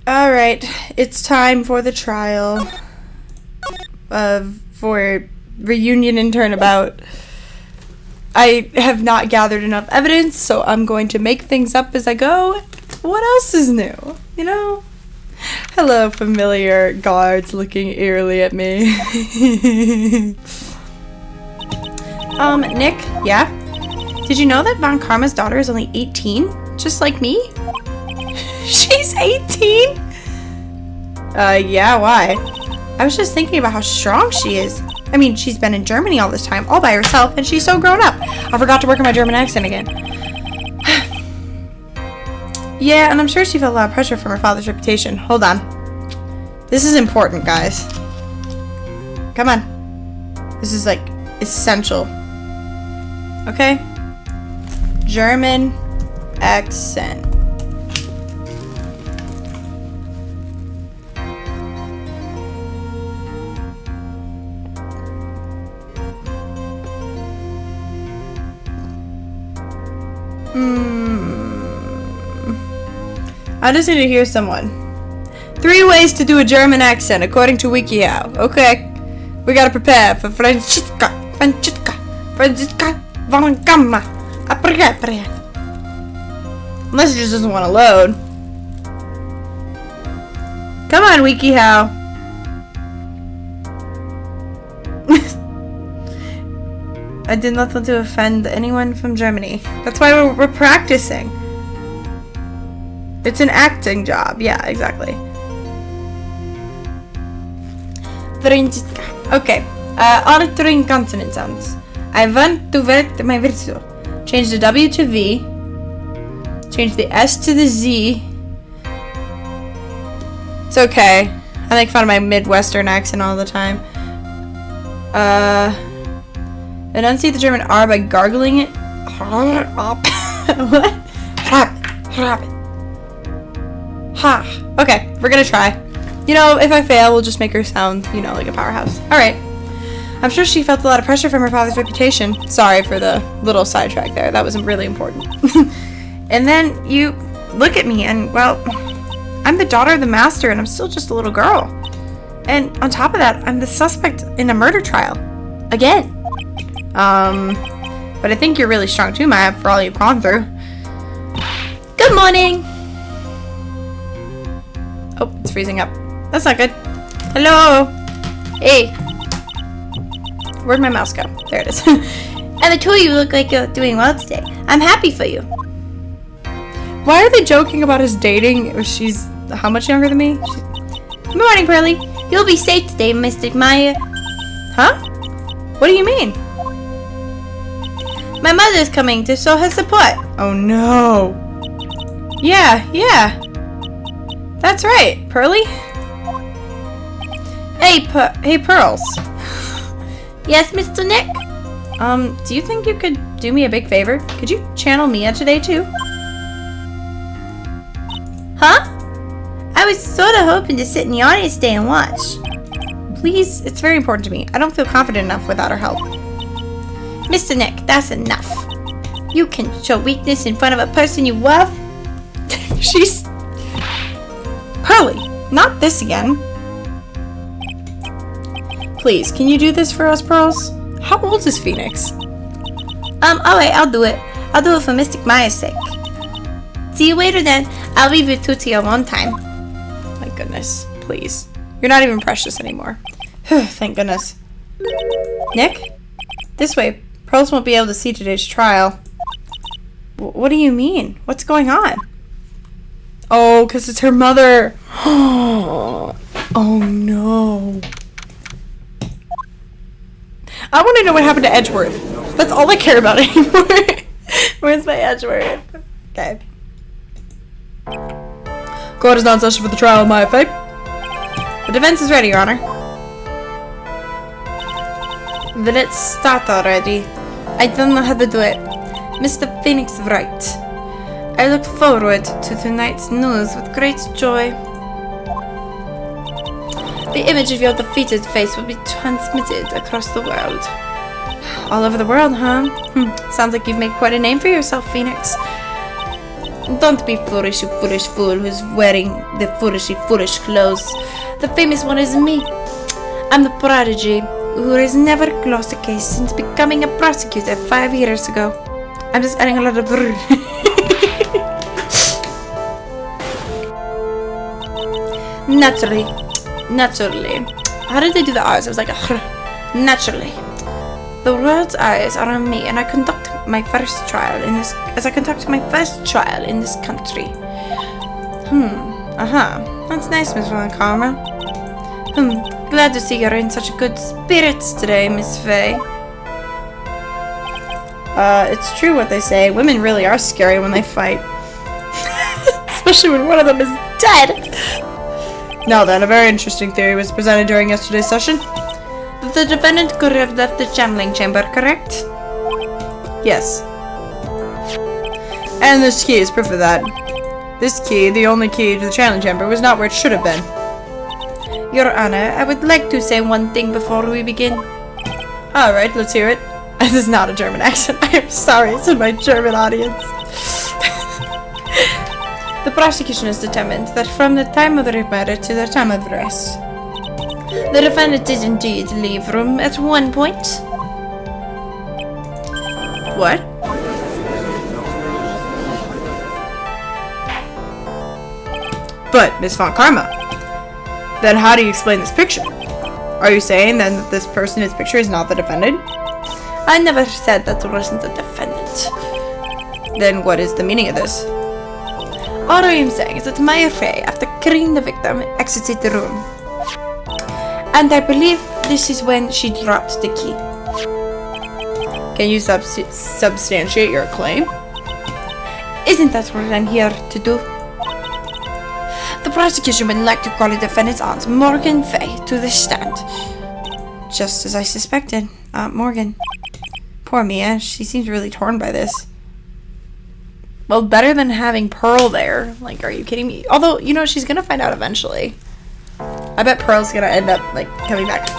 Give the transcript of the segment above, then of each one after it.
Alright, it's time for the trial. For reunion and turnabout. I have not gathered enough evidence, so I'm going to make things up as I go. What else is new? You know? Hello, familiar guards looking eerily at me. Nick? Yeah? Did you know that Von Karma's daughter is only 18? Just like me? She's 18? Yeah, why? I was just thinking about how strong she is. I mean, she's been in Germany all this time, all by herself, and she's so grown up. I forgot to work on my German accent again. Yeah, and I'm sure she felt a lot of pressure from her father's reputation. Hold on. This is important, guys. Come on. This is, like, essential. Okay? German accent. I just need to hear someone. 3 ways to do a German accent according to WikiHow. Okay. We gotta prepare for Franziska von Gamma. Unless it just doesn't want to load. Come on, WikiHow. I did not want to offend anyone from Germany. That's why we're practicing. It's an acting job. Yeah, exactly. Okay. Altering consonant sounds. I want to work my virtue. Change the W to V. Change the S to the Z. It's okay. I make fun of my Midwestern accent all the time. Enunciate the German R by gargling it. What? Ha. Okay, we're gonna try. You know, if I fail, we'll just make her sound, you know, like a powerhouse. Alright. I'm sure she felt a lot of pressure from her father's reputation. Sorry for the little sidetrack there. That was really important. And then you look at me and, well, I'm the daughter of the master and I'm still just a little girl. And on top of that, I'm the suspect in a murder trial. Again. But I think you're really strong too, Maya, for all you've gone through. Good morning! Oh, it's freezing up. That's not good. Hello! Hey! Where'd my mouse go? There it is. And the two of you look like you're doing well today. I'm happy for you. Why are they joking about us dating? She's how much younger than me? Good morning, Pearly. You'll be safe today, Mr. Maya. Huh? What do you mean? My mother's coming to show her support. Oh no. Yeah. That's right, Pearly. Hey, Pearls. Yes, Mr. Nick? Do you think you could do me a big favor? Could you channel Mia today, too? Huh? I was sort of hoping to sit in the audience today and watch. Please, it's very important to me. I don't feel confident enough without her help. Mr. Nick, that's enough. You can show weakness in front of a person you love? She's... Pearly, not this again. Please, can you do this for us, Pearls? How old is Phoenix? Alright, I'll do it. I'll do it for Mystic Maya's sake. See you later then. I'll leave you two to your own time. My goodness, please. You're not even precious anymore. Thank goodness. Nick? This way. Pearls won't be able to see today's trial. What do you mean? What's going on? Oh, because it's her mother. Oh no. I want to know what happened to Edgeworth. That's all I care about anymore. Where's my Edgeworth? Okay. Court is now in session for the trial of my effect. The defense is ready, Your Honor. Then let's start already. I don't know how to do it. Mr. Phoenix right. I look forward to tonight's news with great joy. The image of your defeated face will be transmitted across the world. All over the world, huh? Sounds like you've made quite a name for yourself, Phoenix. Don't be foolish, you foolish fool who's wearing the foolish clothes. The famous one is me. I'm the prodigy who has never closed a case since becoming a prosecutor 5 years ago. I'm just adding a lot of brr. Naturally. How did they do the R's? It was like a naturally. The world's eyes are on me, and I conduct my first trial in this. As I conduct my first trial in this country. That's nice, Miss Von Karma. Glad to see you're in such good spirits today, Miss Faye. It's true what they say. Women really are scary when they fight. Especially when one of them is dead. Now then, a very interesting theory was presented during yesterday's session. That the defendant could have left the channeling chamber, correct? Yes. And this key is proof of that. This key, the only key to the channeling chamber, was not where it should have been. Your Honor, I would like to say one thing before we begin. Alright, let's hear it. This is not a German accent. I am sorry to my German audience. The prosecution has determined that from the time of the murder to the time of arrest, the defendant did indeed leave room at one point. What? But, Miss Von Karma, then how do you explain this picture? Are you saying then that this person in this picture is not the defendant? I never said that wasn't the defendant. Then what is the meaning of this? All I am saying is that Maya Faye, after killing the victim, exited the room. And I believe this is when she dropped the key. Can you substantiate your claim? Isn't that what I'm here to do? The prosecution would like to call the defendant's aunt, Morgan Faye, to the stand. Just as I suspected. Aunt Morgan. Poor Mia, she seems really torn by this. Well, better than having Pearl there. Like, are you kidding me? Although, you know, she's gonna find out eventually. I bet Pearl's gonna end up, like, coming back.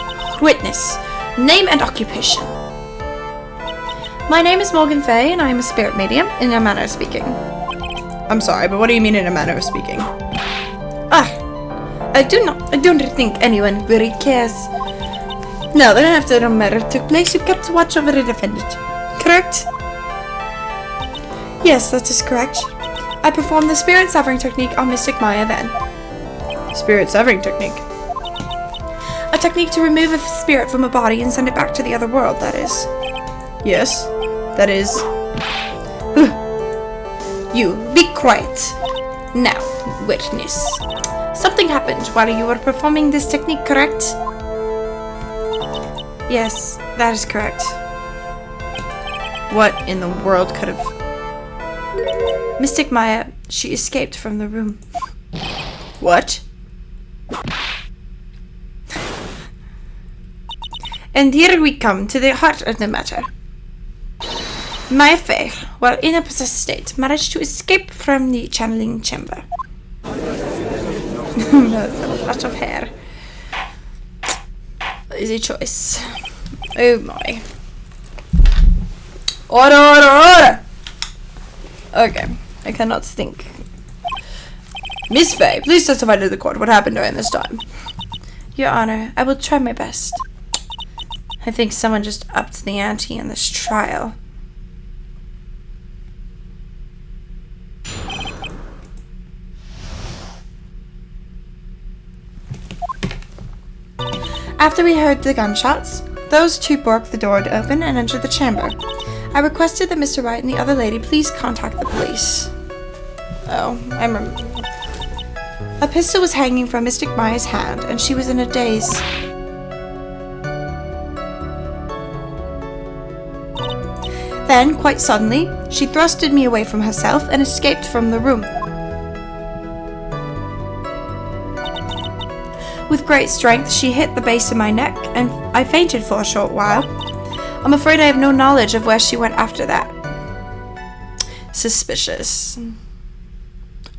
Witness. Name and occupation. My name is Morgan Faye, and I am a spirit medium, in a manner of speaking. I'm sorry, but what do you mean in a manner of speaking? I don't think anyone really cares. Now that after the murder took place, you kept watch over the defendant. Correct? Yes, that is correct. I performed the spirit severing technique on Mystic Maya then. Spirit severing technique? A technique to remove a spirit from a body and send it back to the other world, that is. Yes, that is. You, be quiet. Now, witness. Something happened while you were performing this technique, correct? Yes, that is correct. What in the world could have... Mystic Maya, she escaped from the room. What? And here we come to the heart of the matter. Maya Faye, while in a possessed state, managed to escape from the channeling chamber. That's a lot of hair. Easy choice. Oh my. Order! Okay, I cannot think. Miss Faye, please testify to the court what happened during this time. Your Honor, I will try my best. I think someone just upped the ante in this trial. After we heard the gunshots, those two broke the door to open and entered the chamber. I requested that Mr. Wright and the other lady please contact the police. Oh, I remember. A pistol was hanging from Mystic Maya's hand, and she was in a daze. Then, quite suddenly, she thrusted me away from herself and escaped from the room. With great strength, she hit the base of my neck, and I fainted for a short while. I'm afraid I have no knowledge of where she went after that. Suspicious.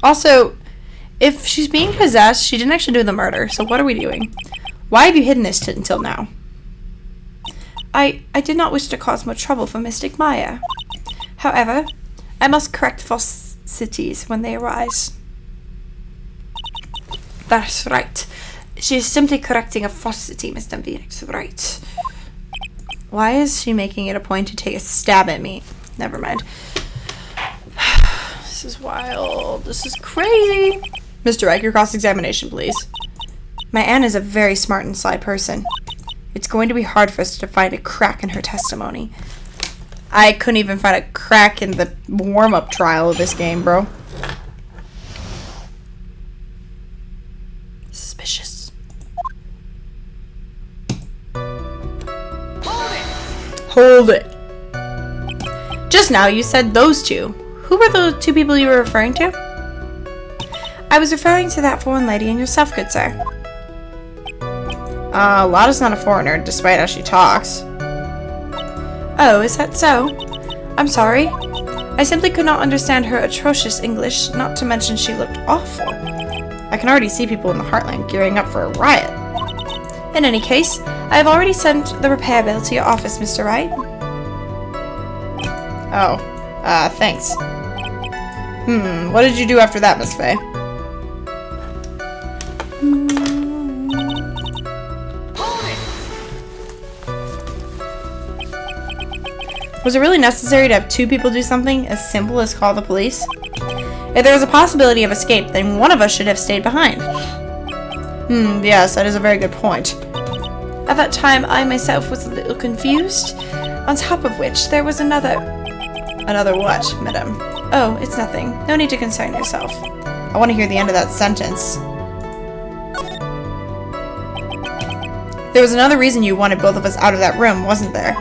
Also, if she's being possessed, she didn't actually do the murder, so what are we doing? Why have you hidden this until now? I did not wish to cause more trouble for Mystic Maya. However, I must correct false cities when they arise. That's right. She is simply correcting a falsity, Mr. Phoenix. Right. Why is she making it a point to take a stab at me? Never mind. This is wild. This is crazy. Mr. Wright, your cross-examination, please. My aunt is a very smart and sly person. It's going to be hard for us to find a crack in her testimony. I couldn't even find a crack in the warm-up trial of this game, bro. Suspicious. Hold it! Just now you said those two. Who were the two people you were referring to? I was referring to that foreign lady and yourself, good sir. Lotta's not a foreigner, despite how she talks. Oh, is that so? I'm sorry. I simply could not understand her atrocious English, not to mention she looked awful. I can already see people in the Heartland gearing up for a riot. In any case, I have already sent the repair bill to your office, Mr. Wright. Oh, thanks. What did you do after that, Miss Faye? Was it really necessary to have two people do something as simple as call the police? If there was a possibility of escape, then one of us should have stayed behind. Yes, that is a very good point. At that time, I myself was a little confused. On top of which, there was another... Another what, madam? Oh, it's nothing. No need to concern yourself. I want to hear the end of that sentence. There was another reason you wanted both of us out of that room, wasn't there?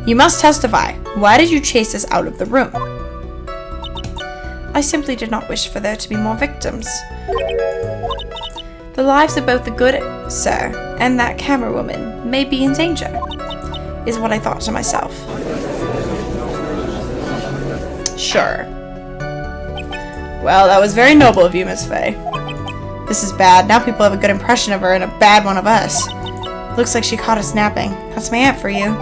You must testify. Why did you chase us out of the room? I simply did not wish for there to be more victims. The lives of both the good sir and that camera woman may be in danger, is what I thought to myself. Sure. Well, that was very noble of you, Miss Faye. This is bad. Now people have a good impression of her and a bad one of us. Looks like she caught us napping. That's my aunt for you.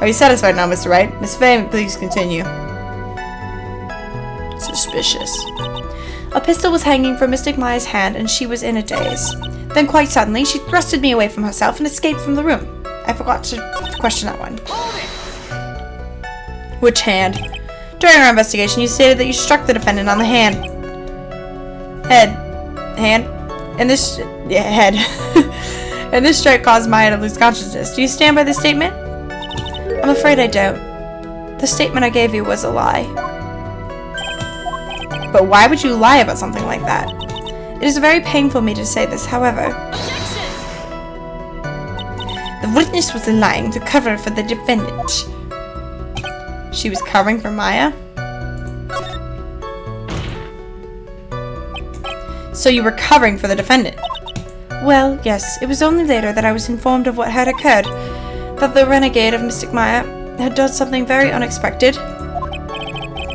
Are you satisfied now, Mr. Wright? Miss Faye, please continue. Suspicious. A pistol was hanging from Mystic Maya's hand, and she was in a daze. Then, quite suddenly, she thrusted me away from herself and escaped from the room. I forgot to question that one. Which hand? During our investigation, you stated that you struck the defendant on the hand. Hand? And this... Yeah, head. And this strike caused Maya to lose consciousness. Do you stand by this statement? I'm afraid I don't. The statement I gave you was a lie. But why would you lie about something like that? It is very painful for me to say this, however. Objection! The witness was lying to cover for the defendant. She was covering for Maya? So you were covering for the defendant? Well, yes. It was only later that I was informed of what had occurred. That the renegade of Mystic Maya had done something very unexpected.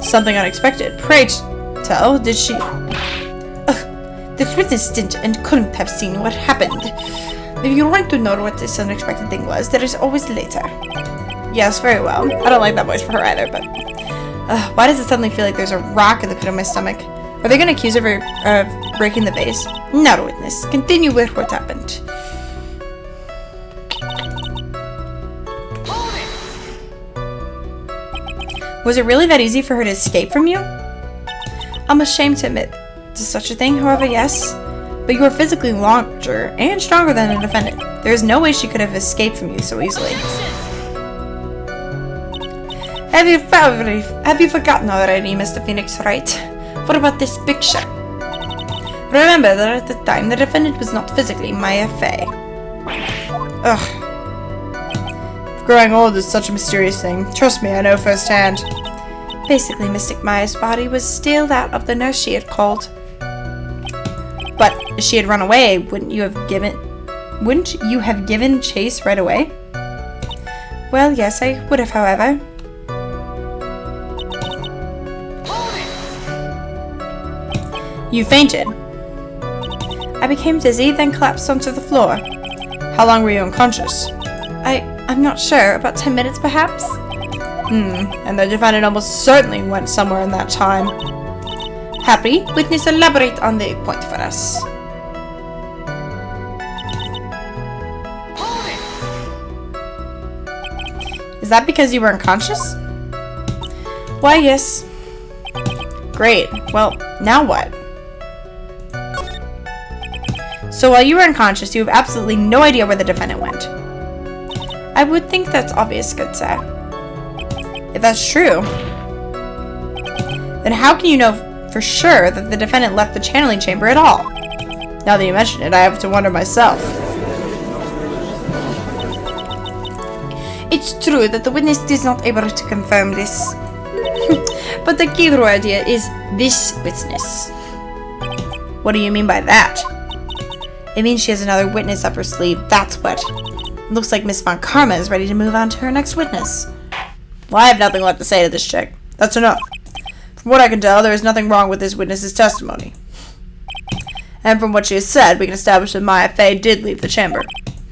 Something unexpected? Pray tell, did she... Ugh, the witness didn't and couldn't have seen what happened. If you want to know what this unexpected thing was, there is always later. Yes, very well. I don't like that voice for her either, but... why does it suddenly feel like there's a rock in the pit of my stomach? Are they going to accuse her of breaking the vase? Not a witness. Continue with what happened. Was it really that easy for her to escape from you? I'm ashamed to admit to such a thing, however, yes. But you are physically larger and stronger than the defendant. There is no way she could have escaped from you so easily. Have you forgotten already, Mr. Phoenix, right? What about this picture? Remember that at the time, the defendant was not physically Maya Faye. Ugh. Growing old is such a mysterious thing. Trust me, I know firsthand. Basically, Mystic Maya's body was still that of the nurse she had called. But if she had run away, wouldn't you have given chase right away? Well, yes, I would have, however. You fainted. I became dizzy, then collapsed onto the floor. How long were you unconscious? I'm not sure. About 10 minutes, perhaps? And the defendant almost certainly went somewhere in that time. Happy, witness, elaborate on the point for us. Is that because you were unconscious? Why, yes. Great. Well, now what? So while you were unconscious, you have absolutely no idea where the defendant went. I would think that's obvious, good sir. If that's true, then how can you know for sure that the defendant left the channeling chamber at all? Now that you mention it, I have to wonder myself. It's true that the witness is not able to confirm this. But the key word here is this witness. What do you mean by that? It means she has another witness up her sleeve, that's what. Looks like Miss Von Karma is ready to move on to her next witness. Well, I have nothing left to say to this chick. That's enough. From what I can tell, there is nothing wrong with this witness's testimony. And from what she has said, we can establish that Maya Fey did leave the chamber.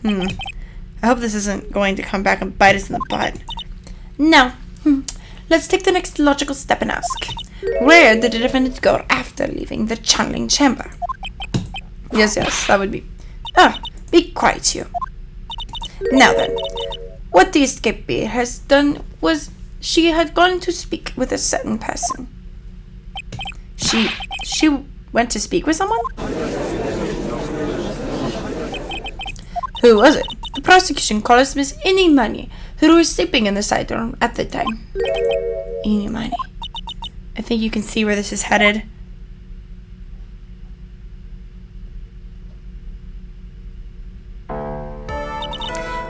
I hope this isn't going to come back and bite us in the butt. No. Let's take the next logical step and ask. Where did the defendant go after leaving the channeling chamber? Yes, that would be... Be quiet, you. Now then, what the escapee has done was she had gone to speak with a certain person. She went to speak with someone? Who was it? The prosecution calls Miss Inimani, who was sleeping in the side room at the time. Inimani. I think you can see where this is headed.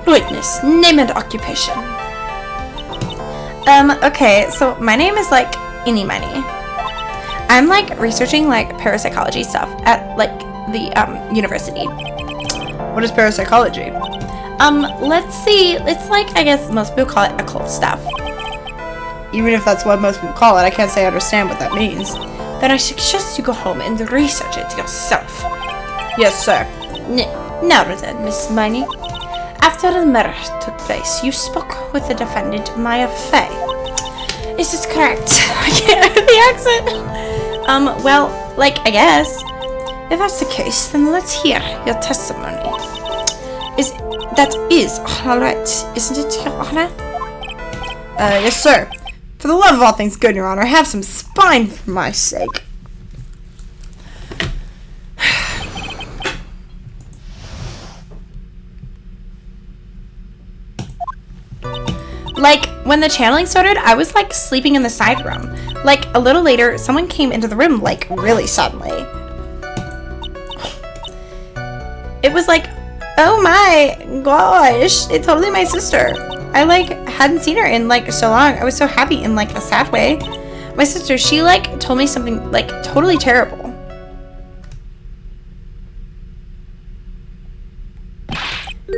Witness, name and occupation. Okay, so my name is like Inimani. I'm like researching like parapsychology stuff at like the university. What is parapsychology? Let's see. It's like, I guess most people call it occult stuff. Even if that's what most people call it, I can't say I understand what that means. Then I suggest you go home and research it yourself. Yes, sir. Now then, Miss Miney. After the murder took place, you spoke with the defendant, Maya Fey. Is this correct? I can't hear the accent. Well, like, I guess. If that's the case, then let's hear your testimony. That is all right, isn't it, Your Honor? Yes, sir. For the love of all things good, Your Honor, have some spine for my sake. Like, when the channeling started, I was, like, sleeping in the side room. Like, a little later, someone came into the room, like, really suddenly. It was like, oh my gosh, it's totally my sister. I, like, hadn't seen her in, like, so long. I was so happy in, like, a sad way. My sister, she, like, told me something, like, totally terrible.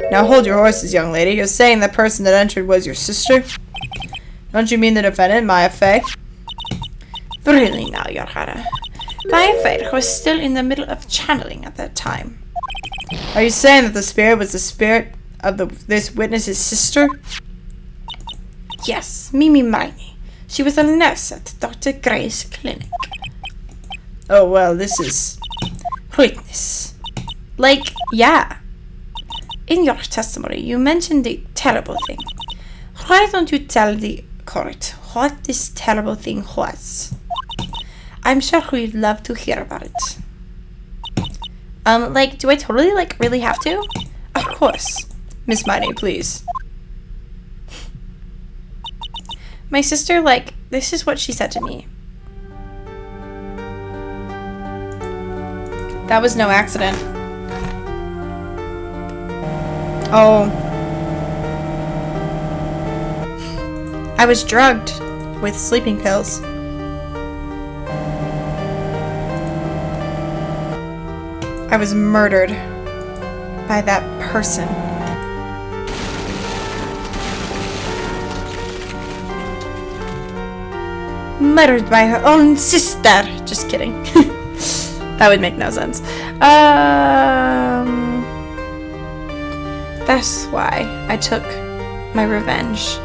Now hold your horses, young lady. You're saying the person that entered was your sister? Don't you mean the defendant, Maya Fey? Really now, Your Honor. Maya Fey was still in the middle of channeling at that time. Are you saying that the spirit was the spirit of this witness's sister? Yes, Mimi Miney. She was a nurse at Dr. Gray's clinic. Oh, well, this is... Witness. Like, yeah. In your testimony, you mentioned the terrible thing. Why don't you tell the court what this terrible thing was? I'm sure we'd love to hear about it. Like, do I totally, like, really have to? Of course. Miss Miney, please. My sister, like, this is what she said to me. That was no accident. Oh. I was drugged with sleeping pills. I was murdered by that person. Murdered by her own sister. Just kidding. That would make no sense. That's why I took my revenge.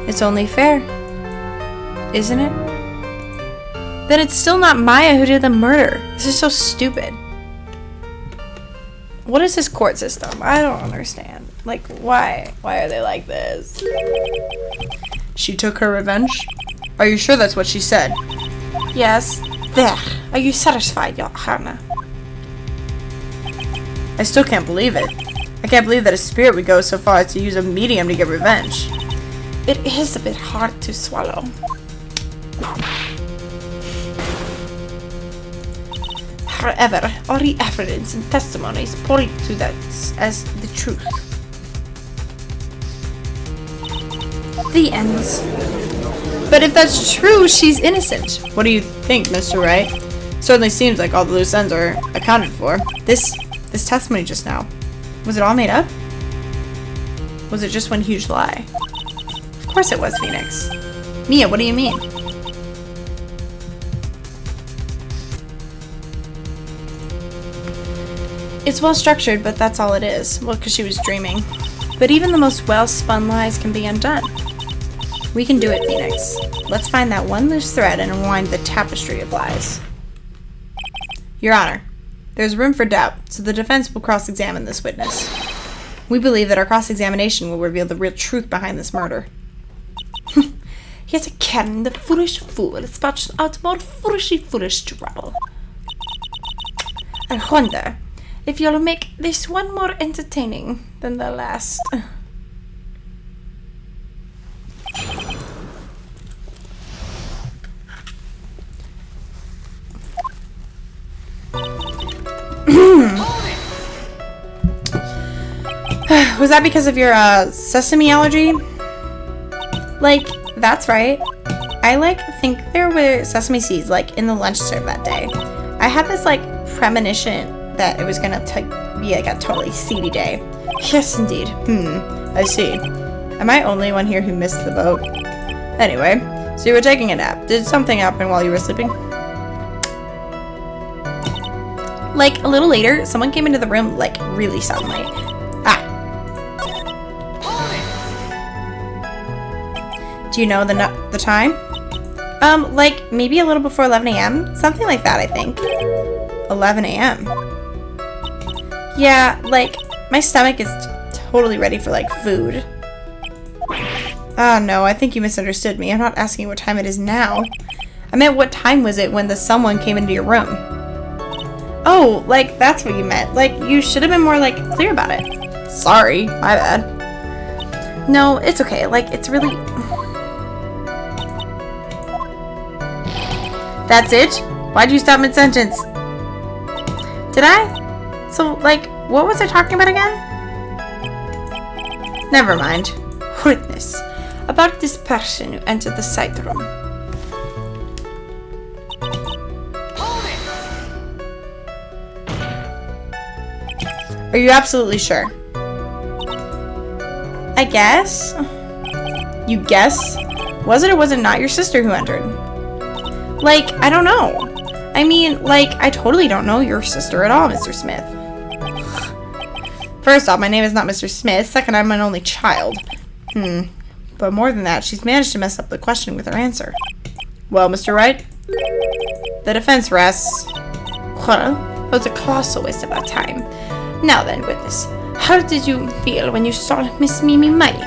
It's only fair, isn't it? Then it's still not Maya who did the murder. This is so stupid. What is this court system? I don't understand. Like, why? Why are they like this? She took her revenge? Are you sure that's what she said? Yes. There. Are you satisfied, Johanna? I still can't believe it. I can't believe that a spirit would go so far as to use a medium to get revenge. It is a bit hard to swallow. However, all the evidence and testimonies point to that as the truth. The ends. But if that's true, she's innocent. What do you think, Mr. Wright? Certainly seems like all the loose ends are accounted for. This testimony just now, was it all made up? Was it just one huge lie? Of course it was, Phoenix. Mia, what do you mean? It's well structured, but that's all it is. Well, because she was dreaming. But even the most well-spun lies can be undone. We can do it, Phoenix. Let's find that one loose thread and unwind the tapestry of lies. Your Honor, there's room for doubt, so the defense will cross-examine this witness. We believe that our cross-examination will reveal the real truth behind this murder. Yet again, the foolish fool spouts out more foolish trouble. I wonder if you'll make this one more entertaining than the last. Was that because of your sesame allergy? Like, that's right. I think there were sesame seeds in the lunch serve that day. I had this premonition that it was gonna be a totally seedy day. Yes, indeed. I see. Am I only one here who missed the boat? Anyway, so you were taking a nap. Did something happen while you were sleeping? A little later, someone came into the room really suddenly. Do you know the time? Maybe a little before 11 a.m. Something like that, I think. 11 a.m. Yeah, my stomach is totally ready for, food. Oh, no, I think you misunderstood me. I'm not asking what time it is now. I meant what time was it when the someone came into your room? Oh, that's what you meant. You should have been more, clear about it. Sorry, my bad. No, it's okay. It's really... That's it? Why'd you stop mid-sentence? Did I? So, what was I talking about again? Never mind. Witness. About this person who entered the side room. Are you absolutely sure? I guess. You guess? Was it or was it not your sister who entered? I don't know. I mean, I totally don't know your sister at all, Mr. Smith. First off, my name is not Mr. Smith. Second, I'm an only child. But more than that, she's managed to mess up the question with her answer. Well, Mr. Wright? The defense rests. Well, that was a colossal waste of our time. Now then, witness, how did you feel when you saw Miss Mimi Miley?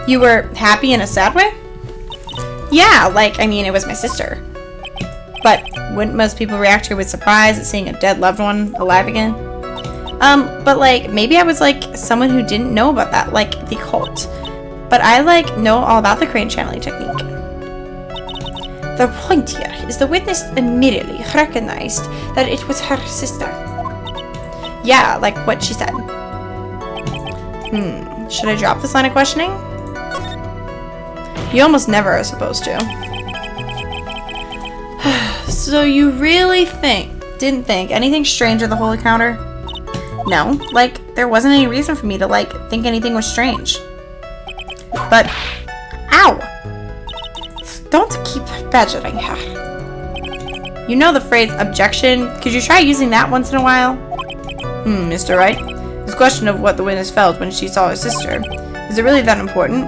You were happy in a sad way? Yeah, it was my sister. But wouldn't most people react to her with surprise at seeing a dead loved one alive again? But maybe I was someone who didn't know about that, the cult. But I know all about the crane channeling technique. The point here is the witness immediately recognized that it was her sister. Yeah, what she said. Should I drop this line of questioning? You almost never are supposed to. So you really didn't think anything strange of the whole encounter? No, there wasn't any reason for me to, think anything was strange. But, ow! Don't keep badgering her. You know the phrase objection? Could you try using that once in a while? Mr. Wright. This question of what the witness felt when she saw her sister. Is it really that important?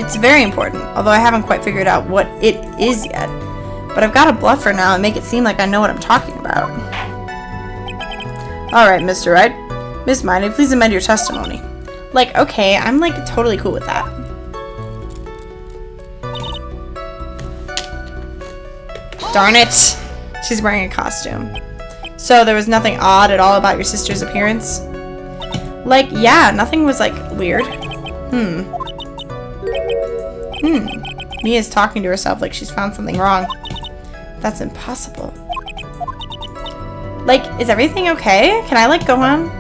It's very important, although I haven't quite figured out what it is yet. But I've got to bluff her now and make it seem like I know what I'm talking about. Alright, Mr. Wright. Miss Miney, please amend your testimony. Like, okay, I'm like totally cool with that. Darn it! She's wearing a costume. So there was nothing odd at all about your sister's appearance? Like, yeah, nothing was like weird. Mia's talking to herself like she's found something wrong. That's impossible. Like, is everything okay? Can I like go on?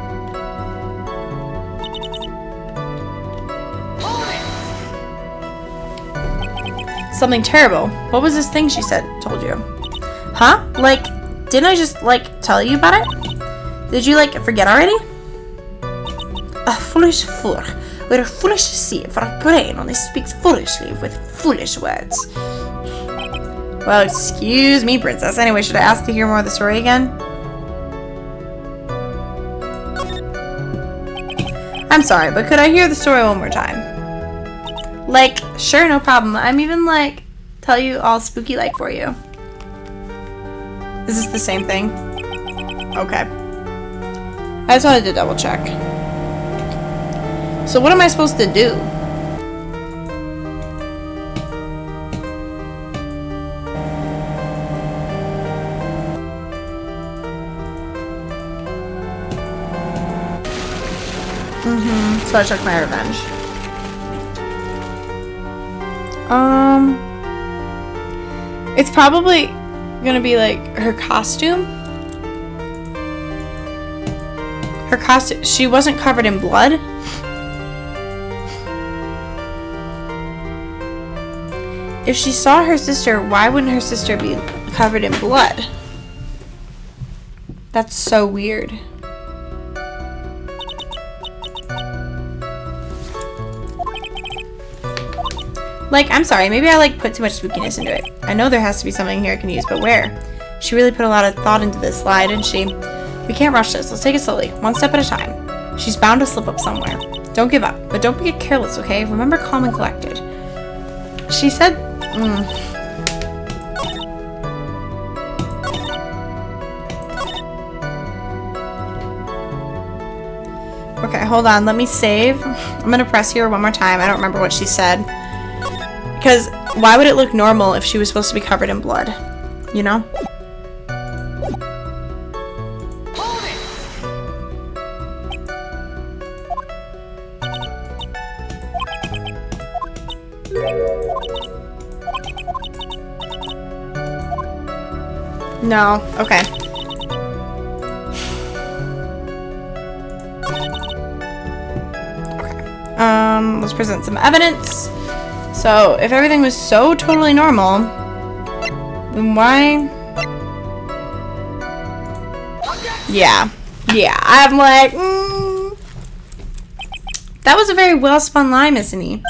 Something terrible. What was this thing she told you? Huh? Like, didn't I just, like, tell you about it? Did you, like, forget already? A foolish fool. We're foolish to see, for our brain only speaks foolishly with foolish words. Well, excuse me, princess. Anyway, should I ask to hear more of the story again? I'm sorry, but could I hear the story one more time? Like, sure, no problem. I'm even, like, tell you all spooky-like for you. Is this the same thing? Okay. I just wanted to double check. So what am I supposed to do? So I took my revenge. It's probably gonna be like her costume. Her costume, she wasn't covered in blood. If she saw her sister, why wouldn't her sister be covered in blood? That's so weird. Like, I'm sorry, maybe I like put too much spookiness into it. I know there has to be something here I can use, but where? She really put a lot of thought into this slide, didn't she? We can't rush this. Let's take it slowly, one step at a time. She's bound to slip up somewhere. Don't give up, but don't get careless, okay? Remember calm and collected. She said, Okay, hold on. Let me save. I'm gonna press here one more time. I don't remember what she said. Because why would it look normal if she was supposed to be covered in blood? You know? No. Okay. Let's present some evidence. So, if everything was so totally normal, then why? Yeah. Yeah, I'm like, That was a very well-spun line, Miss Annie.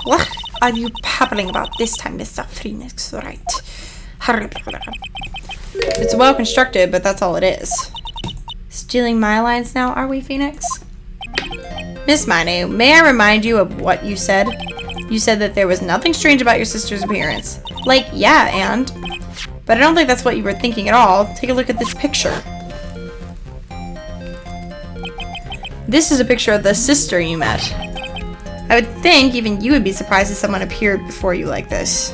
What are you babbling about this time, Mr. Phoenix? Right. It's well constructed, but that's all it is. Stealing my lines now, are we, Phoenix? Miss Miney, may I remind you of what you said? You said that there was nothing strange about your sister's appearance. Like, yeah, and? But I don't think that's what you were thinking at all. Take a look at this picture. This is a picture of the sister you met. I would think even you would be surprised if someone appeared before you like this.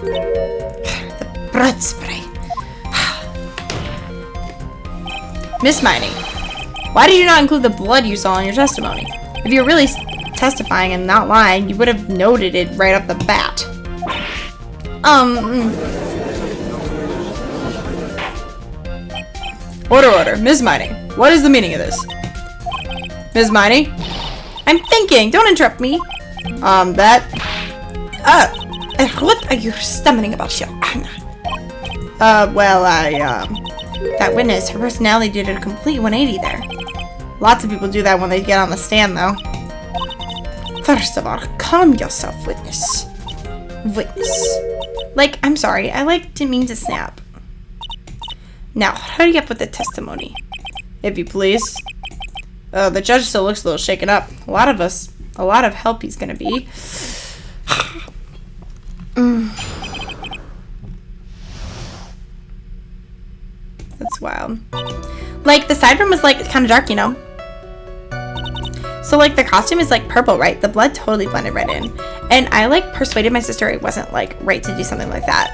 The blood spray. Miss Miney, why did you not include the blood you saw in your testimony? If you're really testifying and not lying, you would have noted it right off the bat. Order. Ms. Miney, what is the meaning of this? Ms. Miney? I'm thinking, don't interrupt me. What are you stammering about, Your Honor? That witness, her personality did a complete 180 there. Lots of people do that when they get on the stand, though. First of all, calm yourself, witness. Witness. Like, I'm sorry, I didn't mean to snap. Now, hurry up with the testimony. If you please. The judge still looks a little shaken up. A lot of help he's gonna be. That's wild. Like, the side room was, kind of dark, you know? So, the costume is, purple, right? The blood totally blended right in. And I, persuaded my sister it wasn't, right to do something like that.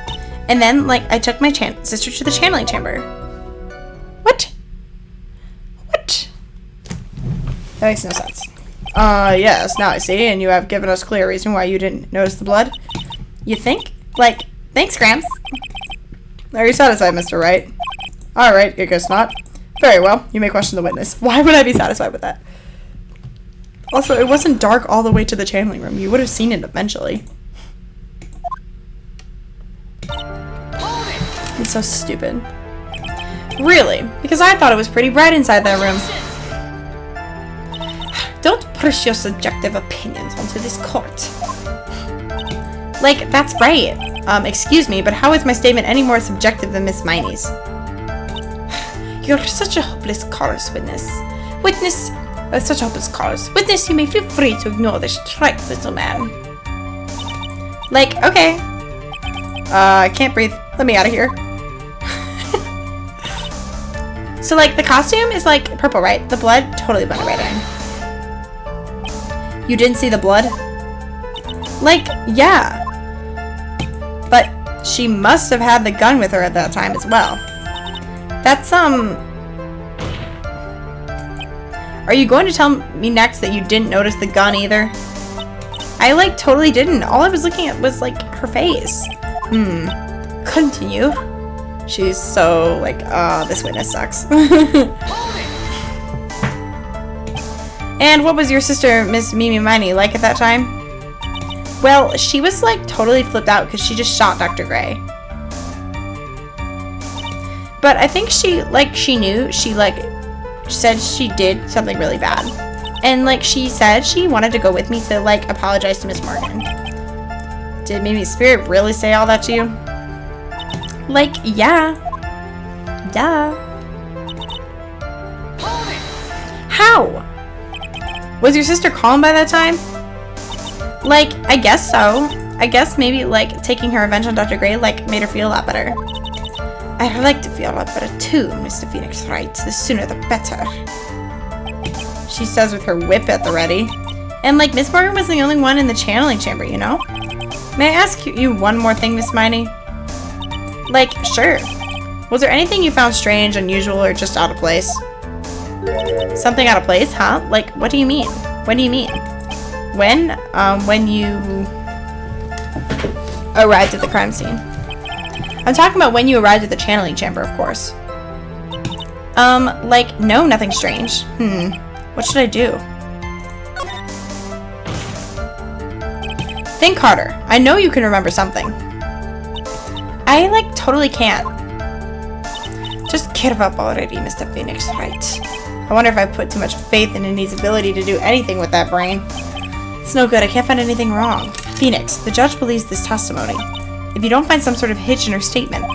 And then, I took my sister to the channeling chamber. What? What? That makes no sense. Yes, now I see, and you have given us clear reason why you didn't notice the blood. You think? Thanks, Gramps. Are you satisfied, Mr. Wright? Alright, I guess not. Very well, you may question the witness. Why would I be satisfied with that? Also, it wasn't dark all the way to the channeling room. You would have seen it eventually. It's so stupid. Really? Because I thought it was pretty bright inside that room. Don't push your subjective opinions onto this court. That's right. Excuse me, but how is my statement any more subjective than Miss Miney's? You're such a hopeless cause, witness. Such a hopeless cause. Witness, you may feel free to ignore this trite little man. Okay. I can't breathe. Let me out of here. So, the costume is, purple, right? The blood totally blended right in. You didn't see the blood? Yeah. But she must have had the gun with her at that time as well. That's, Are you going to tell me next that you didn't notice the gun either? I, totally didn't. All I was looking at was, her face. Continue. She's so, this witness sucks. And what was your sister, Miss Mimi Miney, like at that time? Well, she was, totally flipped out because she just shot Dr. Gray. But I think she knew, she, said she did something really bad. And, she said she wanted to go with me to, apologize to Miss Morgan. Did Mimi's spirit really say all that to you? Yeah. Duh. How? Was your sister calm by that time? I guess so. I guess maybe, taking her revenge on Dr. Gray, made her feel a lot better. I'd like to feel a lot better too, Mr. Phoenix Wright. The sooner the better. She says with her whip at the ready. And, Miss Morgan was the only one in the channeling chamber, you know? May I ask you one more thing, Miss Miney? Sure. Was there anything you found strange, unusual, or just out of place? Something out of place, huh? What do you mean? When do you mean? When you arrived at the crime scene. I'm talking about when you arrived at the channeling chamber, of course. No, nothing strange. What should I do? Think harder. I know you can remember something. I, totally can't. Just give up already, Mr. Phoenix Wright. I wonder if I put too much faith in Annie's ability to do anything with that brain. It's no good. I can't find anything wrong. Phoenix, the judge believes this testimony. If you don't find some sort of hitch in her statement,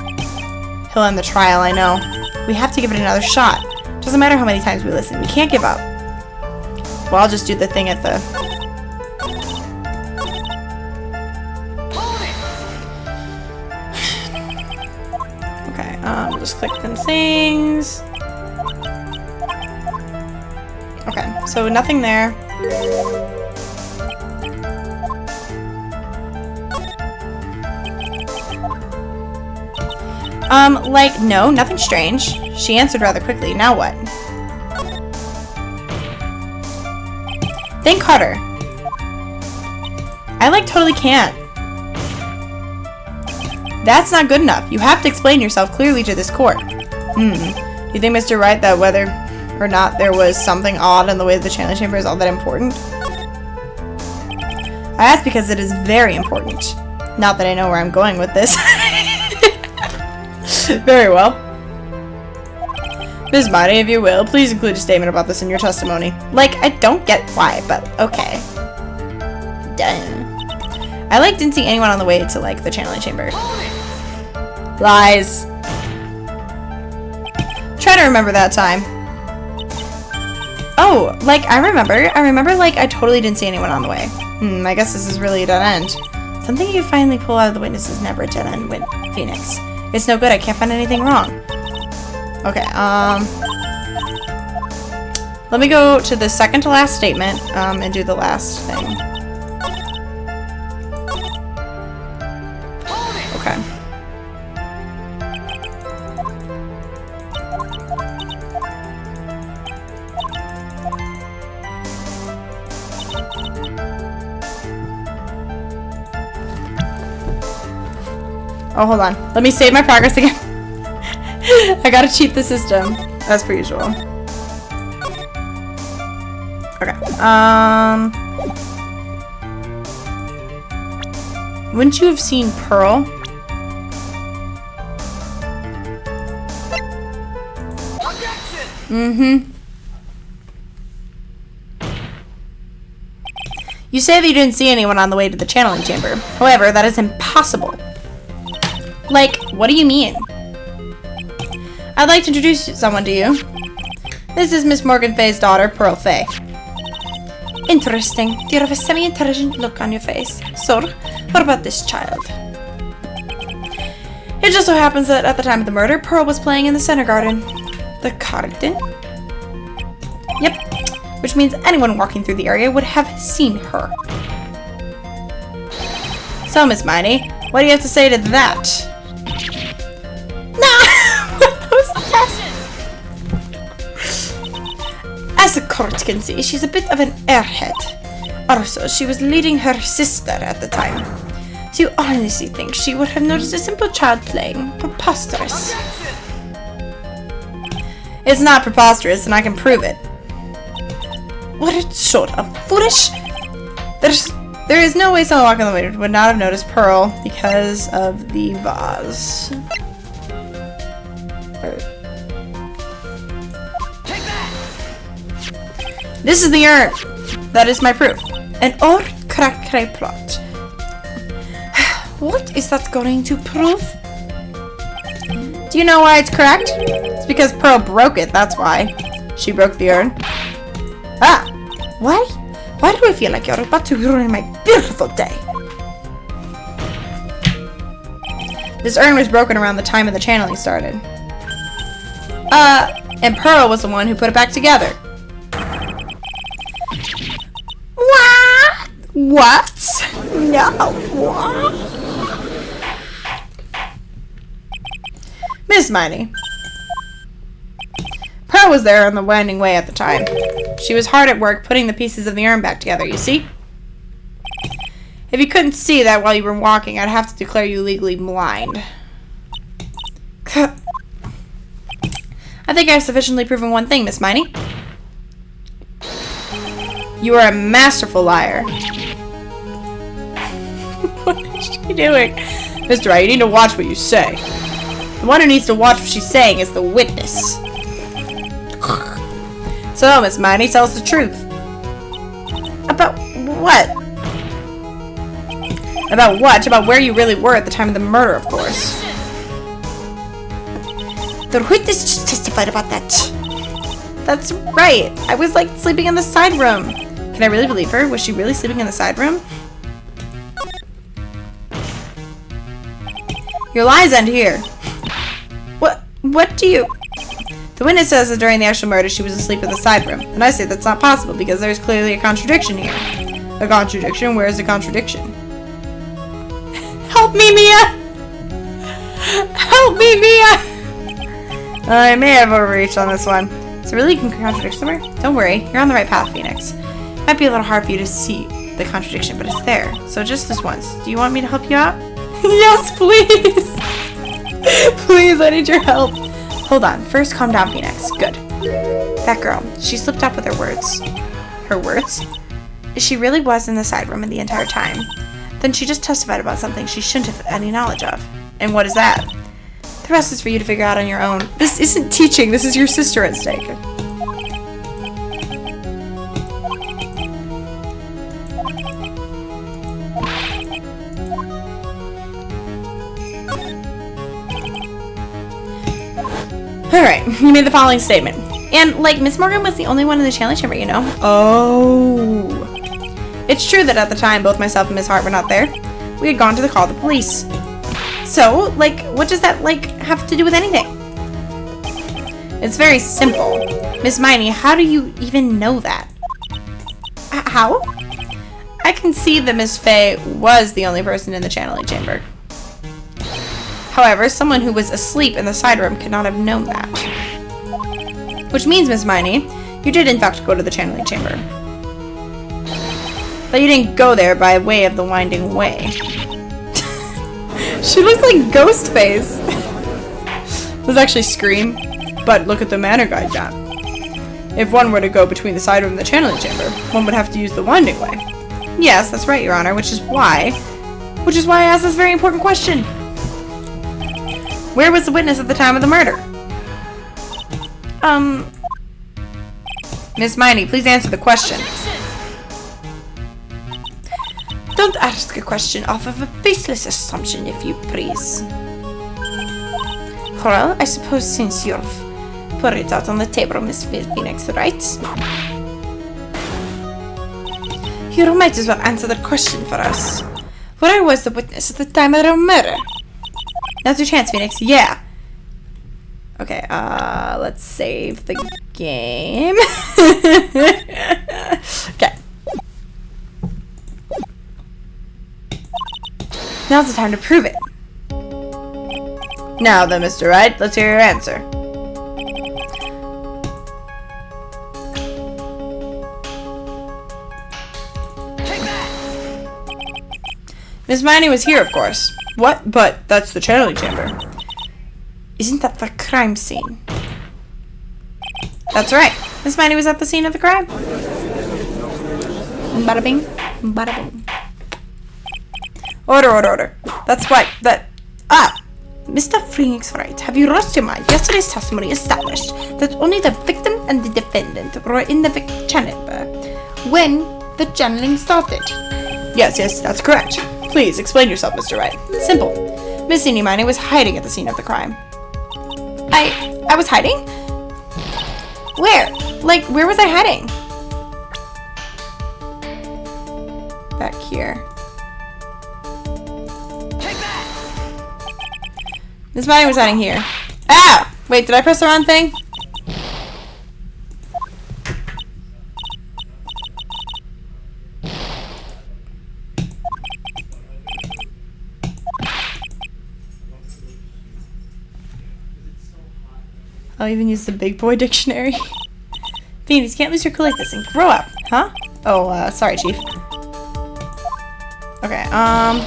he'll end the trial, I know. We have to give it another shot. Doesn't matter how many times we listen. We can't give up. Well, I'll just do the thing at the... Okay, we'll just click some things. Okay, so nothing there. No, nothing strange. She answered rather quickly. Now what? Think harder. I, totally can't. That's not good enough. You have to explain yourself clearly to this court. You think, Mr. Wright, that whether or not there was something odd in the way of the channeling chamber is all that important? I ask because it is very important. Not that I know where I'm going with this. Very well. Ms. Miney, if you will, please include a statement about this in your testimony. I don't get why, but okay. Duh. I didn't see anyone on the way to the channeling chamber. Lies. Try to remember that time. Oh, I remember I totally didn't see anyone on the way. I guess this is really a dead end. Something you finally pull out of the witness is never a dead end with Phoenix. It's no good, I can't find anything wrong. Okay, let me go to the second to last statement, and do the last thing. Okay. Oh, hold on. Let me save my progress again. I gotta cheat the system, as per usual. Okay. Wouldn't you have seen Pearl? You say that you didn't see anyone on the way to the channeling chamber. However, that is impossible. What do you mean? I'd like to introduce someone to you. This is Miss Morgan Fay's daughter, Pearl Fay. Interesting. You have a semi-intelligent look on your face. So, what about this child? It just so happens that at the time of the murder, Pearl was playing in the center garden. The garden? Yep. Which means anyone walking through the area would have seen her. So, Miss Miney, what do you have to say to that? As the court can see, she's a bit of an airhead. Also, she was leading her sister at the time. Do you honestly think she would have noticed a simple child playing? Preposterous. It's not preposterous, and I can prove it. What a sort of foolish. There is no way someone walking on the way would not have noticed Pearl because of the vase. This is the urn. That is my proof. An old crack-cray plot. What is that going to prove? Do you know why it's cracked? It's because Pearl broke it, that's why. She broke the urn. Ah! Why? Why do I feel like you're about to ruin my beautiful day? This urn was broken around the time of the channeling started. And Pearl was the one who put it back together. What? No. What? Miss Miney. Pearl was there on the winding way at the time. She was hard at work putting the pieces of the urn back together, you see? If you couldn't see that while you were walking, I'd have to declare you legally blind. I think I've sufficiently proven one thing, Miss Miney. You are a masterful liar. What is she doing? Mr. Wright, you need to watch what you say. The one who needs to watch what she's saying is the witness. So, Miss Miney, tell us the truth. About what? About what? About where you really were at the time of the murder, of course. The witness just testified about that. That's right. I was sleeping in the side room. Can I really believe her? Was she really sleeping in the side room? Your lies end here. What do you... The witness says that during the actual murder she was asleep in the side room. And I say that's not possible because there's clearly a contradiction here. A contradiction? Where is the contradiction? Help me, Mia! Help me, Mia! I may have overreached on this one. So really you can contradict somewhere? Don't worry, you're on the right path, Phoenix. It might be a little hard for you to see the contradiction, but it's there. So just this once. Do you want me to help you out? Yes, please! Please, I need your help. Hold on. First, calm down, Phoenix. Good. That girl, she slipped up with her words. Her words? She really was in the side room the entire time. Then she just testified about something she shouldn't have any knowledge of. And what is that? The rest is for you to figure out on your own. This isn't teaching. This is your sister at stake. Alright, you made the following statement. And, like, Miss Morgan was the only one in the challenge chamber, you know? Oh. It's true that at the time, both myself and Miss Hart were not there. We had gone to call the police. So, like, what does that, like, have to do with anything? It's very simple. Miss Miney, how do you even know that? How? I can see that Miss Faye was the only person in the channeling chamber. However, someone who was asleep in the side room could not have known that. Which means, Miss Miney, you did in fact go to the channeling chamber. But you didn't go there by way of the winding way. She looks like Ghostface. It was actually Scream, but look at the manor guide map. If one were to go between the side room and the channeling chamber, one would have to use the winding way. Yes, that's right, Your Honor, which is why I asked this very important question. Where was the witness at the time of the murder? Miss Miney, please answer the question. Don't ask a question off of a baseless assumption, if you please. Well, I suppose since you've put it out on the table, Miss Phoenix, right? You might as well answer the question for us. Where was the witness at the time of the murder? Now's your chance, Phoenix. Yeah. Okay, let's save the game. Okay. Now's the time to prove it. Now then, Mr. Wright, let's hear your answer. Take that! Miss Miney was here, of course. What? But that's the channeling chamber. Isn't that the crime scene? That's right. Miss Miney was at the scene of the crime. Bada bing, bada bing. Order, order, order. That's right. Mr. Phoenix Wright, have you lost your mind? Yesterday's testimony established that only the victim and the defendant were in the chamber when the channeling started. Yes, that's correct. Please explain yourself, Mr. Wright. Simple. Miss Miney was hiding at the scene of the crime. I was hiding? Where? Like, where was I hiding? Back here. Miss Miney was hiding here. Ah! Wait, did I press the wrong thing? I'll even use the big boy dictionary. Phoenix, can't lose your cool like this and grow up, huh? Oh, sorry, Chief. Okay, back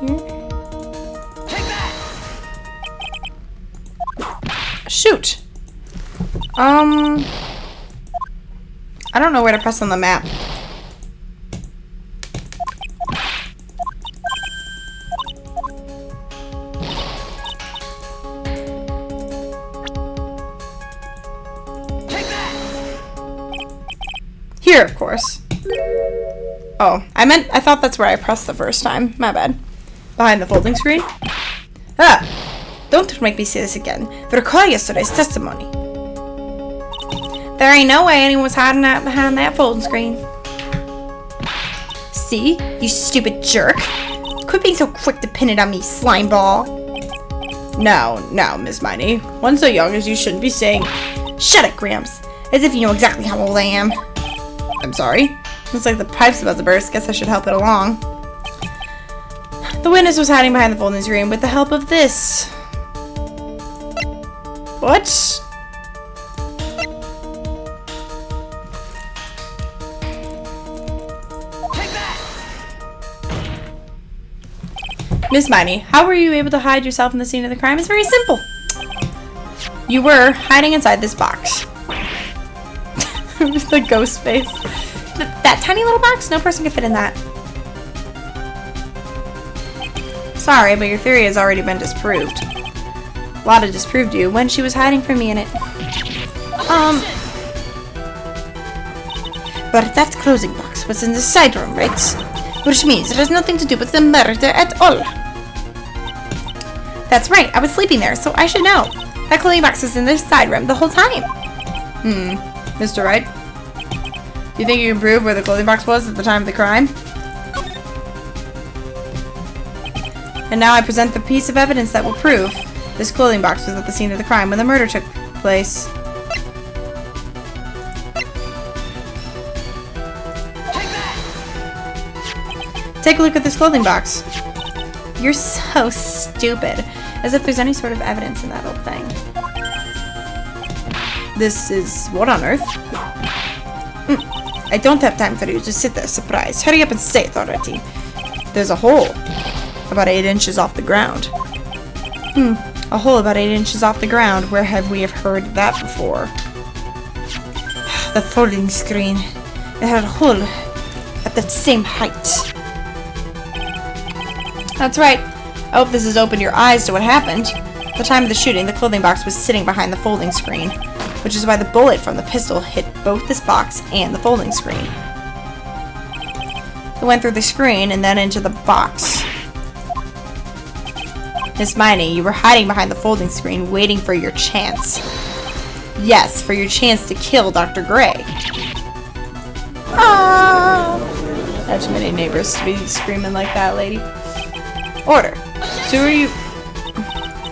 here. Take that! Shoot! I don't know where to press on the map. Here, of course. Oh, I thought that's where I pressed the first time. My bad. Behind the folding screen? Ah! Don't make me say this again. Recall yesterday's testimony. There ain't no way anyone was hiding out behind that folding screen. See? You stupid jerk. Quit being so quick to pin it on me, slime ball. No, Miss Miney. One so young as you shouldn't be saying, "Shut it, Gramps," as if you know exactly how old I am. I'm sorry. Looks like the pipe's about to burst. Guess I should help it along. The witness was hiding behind the folding screen with the help of this. What? Take that! Miss Miney, how were you able to hide yourself in the scene of the crime? It's very simple. You were hiding inside this box. The ghost face. That tiny little box? No person could fit in that. Sorry, but your theory has already been disproved. Lotta disproved you when she was hiding from me in it. But that clothing box was in the side room, right? Which means it has nothing to do with the murder at all. That's right, I was sleeping there, so I should know. That clothing box was in the side room the whole time. Mr. Wright? Do you think you can prove where the clothing box was at the time of the crime? And now I present the piece of evidence that will prove this clothing box was at the scene of the crime when the murder took place. Take a look at this clothing box. You're so stupid. As if there's any sort of evidence in that old thing. This is what on earth? I don't have time for you to sit there surprised. Hurry up and say it already. There's a hole about 8 inches off the ground. A hole about 8 inches off the ground. Where have we heard that before? The folding screen. It had a hole at the same height. That's right. I hope this has opened your eyes to what happened. At the time of the shooting, the clothing box was sitting behind the folding screen, which is why the bullet from the pistol hit both this box and the folding screen. It went through the screen and then into the box. Miss Miney, you were hiding behind the folding screen waiting for your chance. Yes, for your chance to kill Dr. Gray. Ah! I have too many neighbors to be screaming like that, lady. Order. So are you...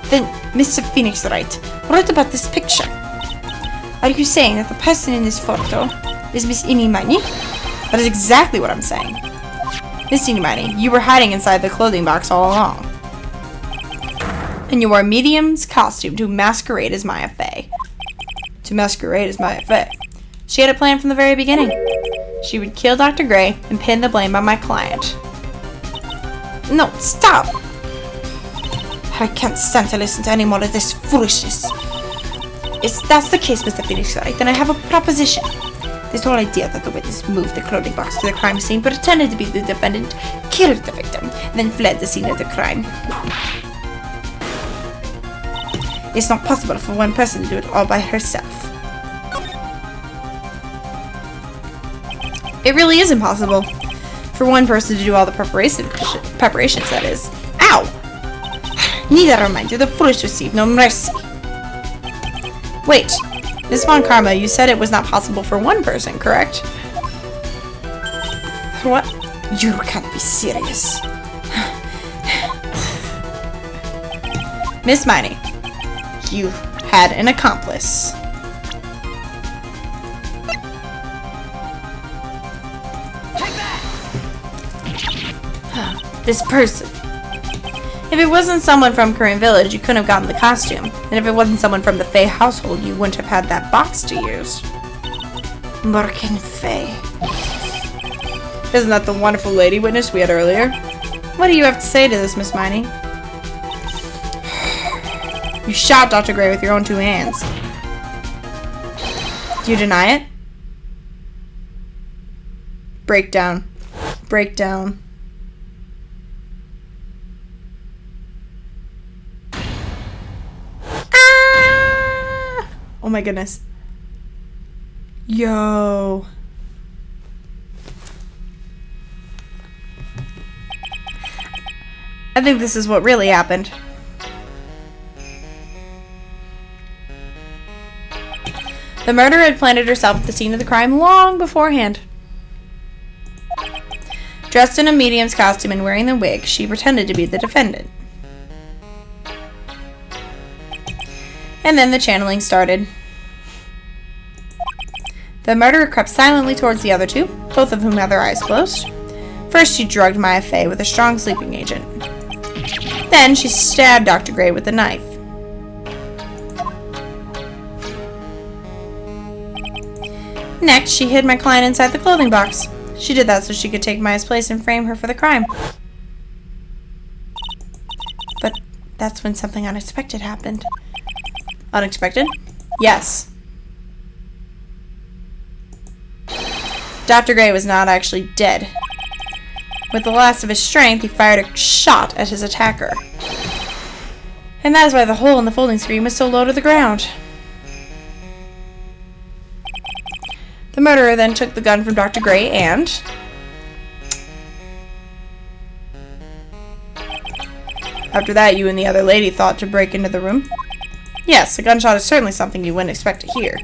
Then, Mr. Phoenix Wright, what about this picture? Are you saying that the person in this photo is Miss Inimani? That is exactly what I'm saying. Miss Inimani, you were hiding inside the clothing box all along. And you wore Medium's costume to masquerade as Maya Fey. To masquerade as Maya Fey. She had a plan from the very beginning. She would kill Dr. Gray and pin the blame on my client. No, stop! I can't stand to listen to any more of this foolishness. If that's the case, Mr. Phoenix Wright, then I have a proposition. This whole idea that the witness moved the clothing box to the crime scene, pretended to be the defendant, killed the victim, then fled the scene of the crime. It's not possible for one person to do it all by herself. It really is impossible for one person to do all the preparations, that is. Ow! Need I remind you, the foolish receive no mercy. Wait, Miss Von Karma, you said it was not possible for one person, correct? What? You can't be serious. Miss Miney, you had an accomplice. This person. If it wasn't someone from Korean Village, you couldn't have gotten the costume. And if it wasn't someone from the Fey household, you wouldn't have had that box to use. Morgan Fey. Isn't that the wonderful lady witness we had earlier? What do you have to say to this, Miss Miney? You shot Dr. Gray with your own 2 hands. Do you deny it? Breakdown. Breakdown. Oh my goodness. Yo. I think this is what really happened. The murderer had planted herself at the scene of the crime long beforehand. Dressed in a medium's costume and wearing the wig, she pretended to be the defendant. And then the channeling started. The murderer crept silently towards the other 2, both of whom had their eyes closed. First, she drugged Maya Fey with a strong sleeping agent. Then, she stabbed Dr. Gray with a knife. Next, she hid my client inside the clothing box. She did that so she could take Maya's place and frame her for the crime. But that's when something unexpected happened. Unexpected? Yes. Dr. Gray was not actually dead. With the last of his strength, he fired a shot at his attacker. And that is why the hole in the folding screen was so low to the ground. The The murderer then took the gun from Dr. Gray and... After that, you and the other lady thought to break into the room? Yes, a gunshot is certainly something you wouldn't expect to hear.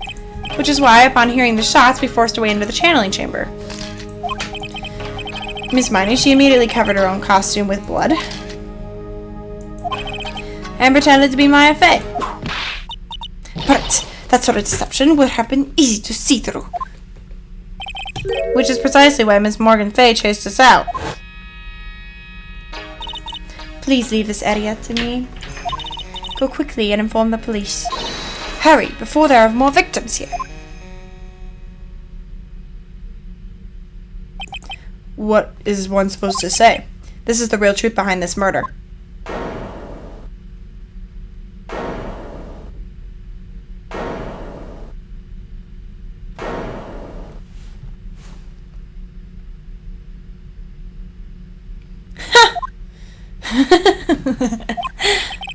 Which is why, upon hearing the shots, we forced our way into the channeling chamber. Miss Miney, she immediately covered her own costume with blood. And pretended to be Maya Fey. But that sort of deception would have been easy to see through. Which is precisely why Miss Morgan Fay chased us out. Please leave this area to me. Go quickly and inform the police. Hurry, before there are more victims here. What is one supposed to say? This is the real truth behind this murder.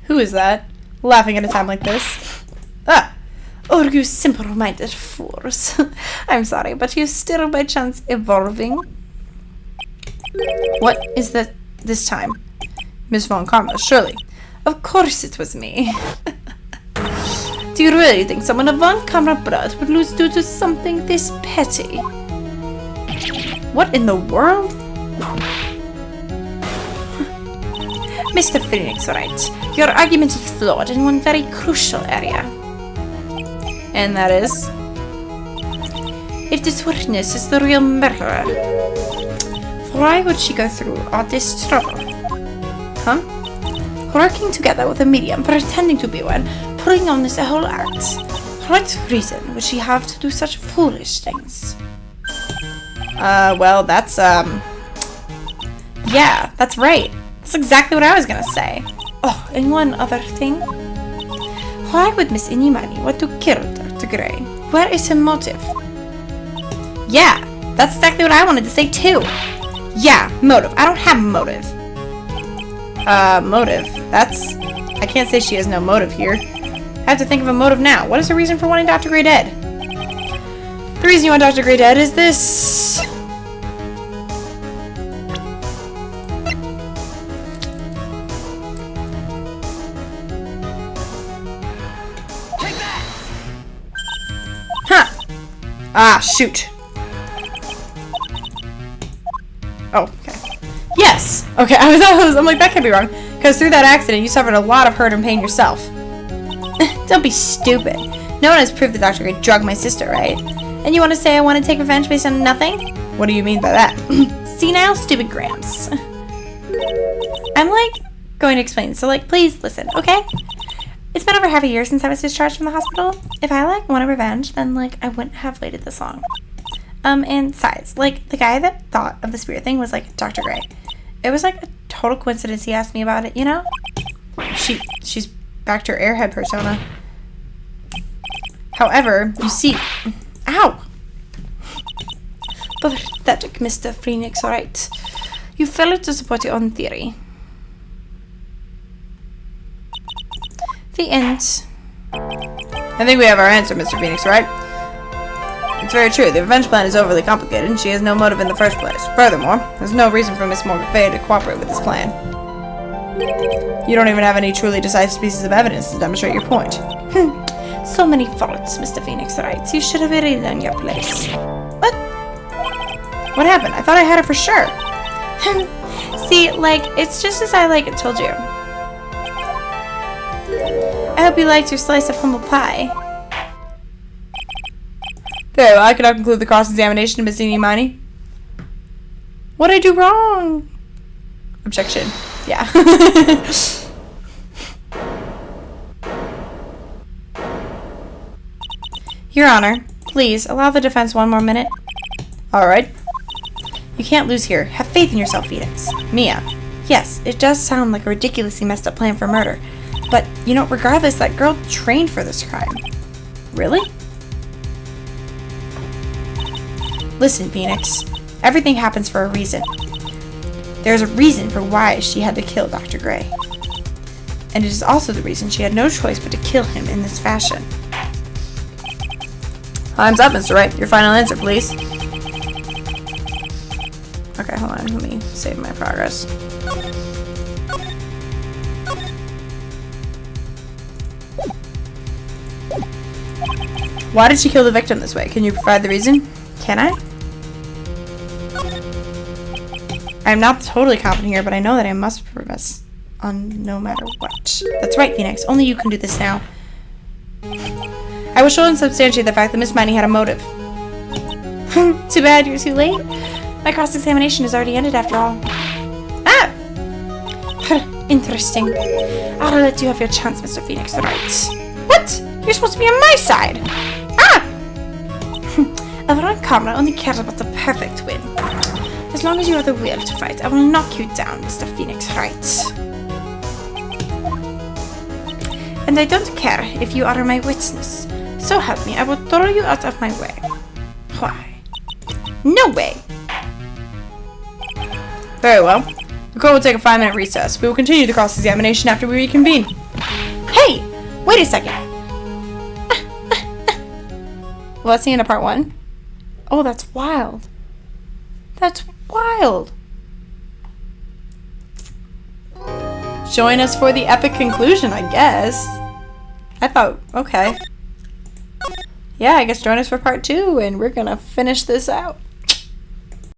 Who is that? Laughing at a time like this. Ah! Oh, you simple-minded fools. I'm sorry, but you still by chance evolving? What is that this time? Miss Von Karma, surely. Of course it was me. Do you really think someone of Von Karma blood would lose due to something this petty? What in the world? Mr. Phoenix, right. Your argument is flawed in one very crucial area. And that is? If this witness is the real murderer, why would she go through all this trouble? Huh? Working together with a medium, pretending to be one, putting on this whole act. What reason would she have to do such foolish things? Well, that's, yeah, that's right. That's exactly what I was gonna say. Oh, and one other thing. Why would Miss Inimani want to kill Dr. Gray? Where is her motive? Yeah, that's exactly what I wanted to say too. Yeah, motive. I don't have a motive. Motive. That's... I can't say she has no motive here. I have to think of a motive now. What is the reason for wanting Dr. Gray dead? The reason you want Dr. Gray dead is this... Huh! Ah, shoot. Oh, okay. Yes! Okay, I'm like, that can't be wrong. Because through that accident, you suffered a lot of hurt and pain yourself. Don't be stupid. No one has proved that Dr. Gray drugged my sister, right? And you want to say I want to take revenge based on nothing? What do you mean by that? See now, stupid Gramps. I'm, like, going to explain. So, like, please listen, okay? It's been over half a year since I was discharged from the hospital. If I, like, wanted revenge, then, like, I wouldn't have waited this long. And size. Like, the guy that thought of the spirit thing was, like, Dr. Gray. It was, like, a total coincidence he asked me about it, you know? She's back to her airhead persona. However, you see... Ow! Pathetic, Mr. Phoenix, alright. You failed to support your own theory. The end. I think we have our answer, Mr. Phoenix, right? It's very true. The revenge plan is overly complicated, and she has no motive in the first place. Furthermore, there's no reason for Miss Morgan Fay to cooperate with this plan. You don't even have any truly decisive pieces of evidence to demonstrate your point. So many faults, Mr. Phoenix, right? You should have really done your place. What? What happened? I thought I had it for sure. See, like, it's just as I, like, told you. I hope you liked your slice of humble pie. Very well, I can now conclude the cross-examination of Miss Inimani. What'd I do wrong? Objection. Yeah. Your Honor, please allow the defense one more minute. Alright. You can't lose here. Have faith in yourself, Phoenix. Mia. Yes, it does sound like a ridiculously messed up plan for murder. But, you know, regardless, that girl trained for this crime. Really? Listen, Phoenix. Everything happens for a reason. There's a reason for why she had to kill Dr. Gray. And it is also the reason she had no choice but to kill him in this fashion. Time's up, Mr. Wright. Your final answer, please. Okay, hold on. Let me save my progress. Why did she kill the victim this way? Can you provide the reason? Can I? I'm not totally confident here, but I know that I must prove us on no matter what. That's right, Phoenix. Only you can do this now. I will show and substantiate the fact that Miss Miney had a motive. Too bad you're too late. My cross-examination has already ended after all. Ah! Interesting. I'll let you have your chance, Mr. Phoenix the Right. What? You're supposed to be on my side. Ah! Everyone Kamra only cares about the perfect win. As long as you have the will to fight, I will knock you down, Mr. Phoenix Wright. And I don't care if you are my witness. So help me, I will throw you out of my way. Why? No way! Very well. The court will take a 5-minute recess. We will continue the cross-examination after we reconvene. Hey! Wait a second! Well, that's the end of part 1. Oh, that's wild. That's wild. Join us for the epic conclusion, I guess. I thought, okay. Yeah, I guess join us for part 2, and we're gonna finish this out.